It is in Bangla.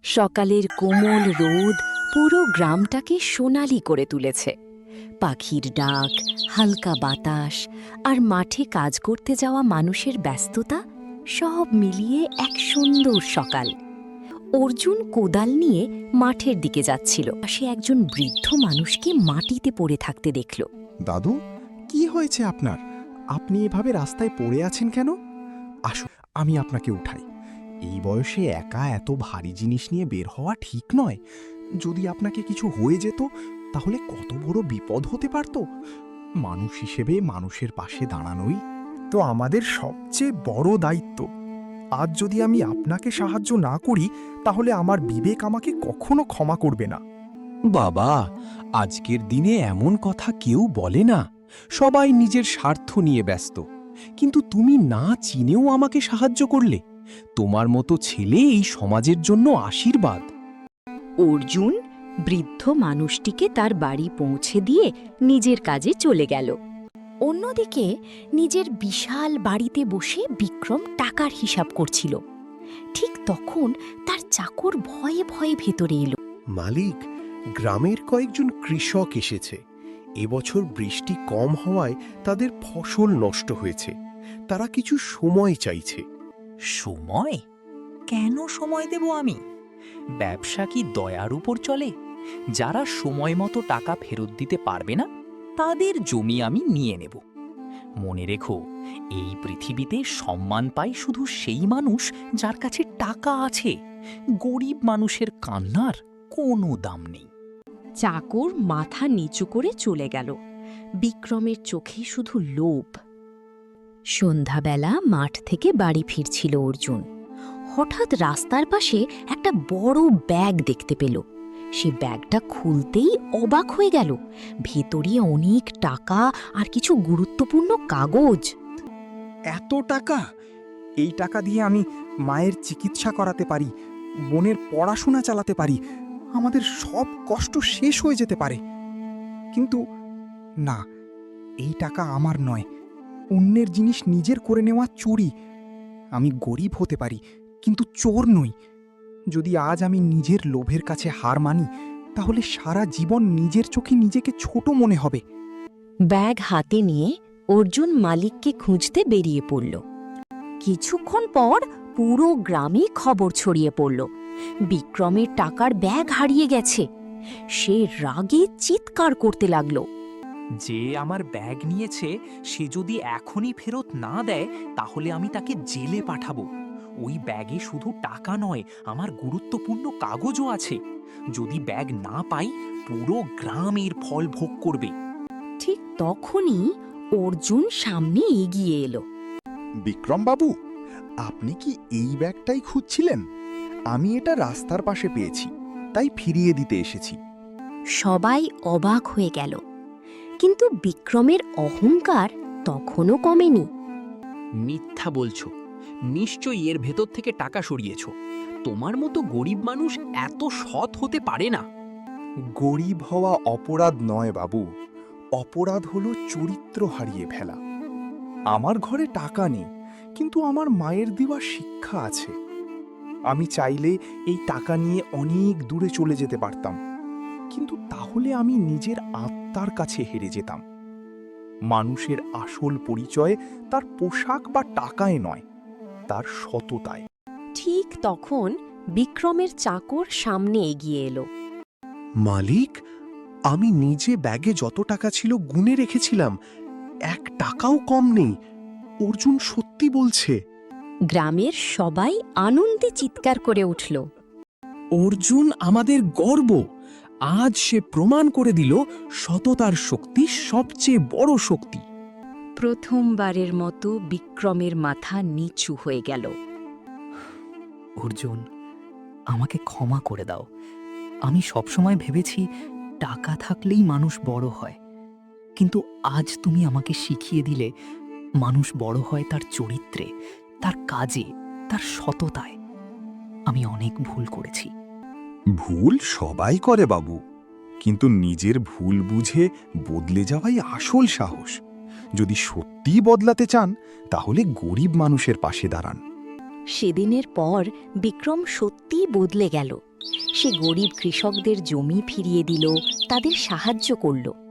সকালের কোমল রোদ পুরো গ্রামটাকে সোনালি করে তুলেছে। পাখির ডাক, হালকা বাতাস আর মাঠে কাজ করতে যাওয়া মানুষের ব্যস্ততা সব মিলিয়ে এক সুন্দর সকাল। অর্জুন কোদাল নিয়ে মাঠের দিকে যাচ্ছিল। সে একজন বৃদ্ধ মানুষকে মাটিতে পড়ে থাকতে দেখল। দাদু, কি হয়েছে আপনার? আপনি এভাবে রাস্তায় পড়ে আছেন কেন? আসুন, আমি আপনাকে উঠাই। এই বয়সে একা এত ভারী জিনিস নিয়ে বের হওয়া ঠিক নয়। যদি আপনাকে কিছু হয়ে যেত তাহলে কত বড় বিপদ হতে পারত। মানুষ হিসেবে মানুষের পাশে দাঁড়ানোই তো আমাদের সবচেয়ে বড় দায়িত্ব। আজ যদি আমি আপনাকে সাহায্য না করি তাহলে আমার বিবেক আমাকে কখনো ক্ষমা করবে না। বাবা, আজকের দিনে এমন কথা কেউ বলে না। সবাই নিজের স্বার্থ নিয়ে ব্যস্ত। কিন্তু তুমি না চিনেও আমাকে সাহায্য করলে। তোমার মতো ছেলে এই সমাজের জন্য আশীর্বাদ। অর্জুন বৃদ্ধ মানুষটিকে তার বাড়ি পৌঁছে দিয়ে নিজের কাজে চলে গেল। অন্যদিকে নিজের বিশাল বাড়িতে বসে বিক্রম টাকার হিসাব করছিল। ঠিক তখন তার চাকর ভয়ে ভয়ে ভেতরে এলো। মালিক, গ্রামের কয়েকজন কৃষক এসেছে। এবছর বৃষ্টি কম হওয়ায় তাদের ফসল নষ্ট হয়েছে। তারা কিছু সময় চাইছে। সময়? কেন সময় দেব আমি? ব্যবসা কি দয়ার উপর চলে? যারা সময় মতো টাকা ফেরত দিতে পারবে না তাদের জমি আমি নিয়ে নেব। মনে রেখো, এই পৃথিবীতে সম্মান পায় শুধু সেই মানুষ যার কাছে টাকা আছে। গরিব মানুষের কান্নার কোনো দাম নেই। চাকর মাথা নিচু করে চলে গেল। বিক্রমের চোখে শুধু লোভ। সন্ধ্যাবেলা মাঠ থেকে বাড়ি ফিরছিল অর্জুন। হঠাৎ রাস্তার পাশে একটা বড় ব্যাগ দেখতে পেল। সে ব্যাগটা খুলতেই অবাক হয়ে গেল। ভেতরে অনেক টাকা আর কিছু গুরুত্বপূর্ণ কাগজ। এত টাকা! এই টাকা দিয়ে আমি মায়ের চিকিৎসা করাতে পারি, বোনের পড়াশোনা চালাতে পারি, আমাদের সব কষ্ট শেষ হয়ে যেতে পারে। কিন্তু না, এই টাকা আমার নয়। অন্যের জিনিস নিজের করে নেওয়া চুরি। আমি গরিব হতে পারি, কিন্তু চোর নই। যদি আজ আমি নিজের লোভের কাছে হার মানি তাহলে সারা জীবন নিজের চোখে নিজেকে ছোট মনে হবে। ব্যাগ হাতে নিয়ে অর্জুন মালিককে খুঁজতে বেরিয়ে পড়ল। কিছুক্ষণ পর পুরো গ্রামে খবর ছড়িয়ে পড়ল বিক্রমের টাকার ব্যাগ হারিয়ে গেছে। সে রাগে চিৎকার করতে লাগল। যে আমার ব্যাগ নিয়েছে সে যদি এখনই ফেরত না দেয় তাহলে আমি তাকে জেলে পাঠাবো। ওই ব্যাগে শুধু টাকা নয়, আমার গুরুত্বপূর্ণ কাগজও আছে। যদি ব্যাগ না পাই পুরো গ্রাম এর ফল ভোগ করবে। ঠিক তখনই অর্জুন সামনে এগিয়ে এলো। বিক্রম বাবু, আপনি কি এই ব্যাগটাই খুঁজছিলেন? আমি এটা রাস্তার পাশে পেয়েছি, তাই ফিরিয়ে দিতে এসেছি। সবাই অবাক হয়ে গেল, কিন্তু বিক্রমের অহংকার তখনও কমেনি। মিথ্যা বলছো। নিশ্চয়ই এর ভেতর থেকে টাকা সরিয়েছো। তোমার মতো গরিব মানুষ এত সৎ হতে পারে না। গরিব হওয়া অপরাধ নয় বাবু, অপরাধ হলো চরিত্র হারিয়ে ফেলা। আমার ঘরে টাকা নেই, কিন্তু আমার মায়ের দেওয়া শিক্ষা আছে। আমি চাইলে এই টাকা নিয়ে অনেক দূরে চলে যেতে পারতাম, কিন্তু তাহলে আমি নিজের আত্মার কাছে হেরে যেতাম। মানুষের আসল পরিচয় তার পোশাক বা টাকায় নয়, তার সততায়। ঠিক তখন বিক্রমের চাকর সামনে এগিয়ে এলো। মালিক, আমি নিজে ব্যাগে যত টাকা ছিল গুনে রেখেছিলাম, 1 টাকাও কম নেই। অর্জুন সত্যি বলছে। গ্রামের সবাই আনন্দে চিৎকার করে উঠল। অর্জুন আমাদের গর্ব। আজ সে প্রমাণ করে দিল সততার শক্তি সবচেয়ে বড় শক্তি। প্রথমবারের মতো বিক্রমের মাথা নিচু হয়ে গেল। অর্জুন, আমাকে ক্ষমা করে দাও। আমি সবসময় ভেবেছি টাকা থাকলেই মানুষ বড় হয়, কিন্তু আজ তুমি আমাকে শিখিয়ে দিলে মানুষ বড় হয় তার চরিত্রে, তার কাজে, তার সততায়। আমি অনেক ভুল করেছি। ভুল সবাই করে বাবু, কিন্তু নিজের ভুল বুঝে বদলে যাওয়াই আসল সাহস। যদি সত্যিই বদলাতে চান তাহলে গরিব মানুষের পাশে দাঁড়ান। সেদিনের পর বিক্রম সত্যিই বদলে গেল। সে গরিব কৃষকদের জমি ফিরিয়ে দিল, তাদের সাহায্য করল।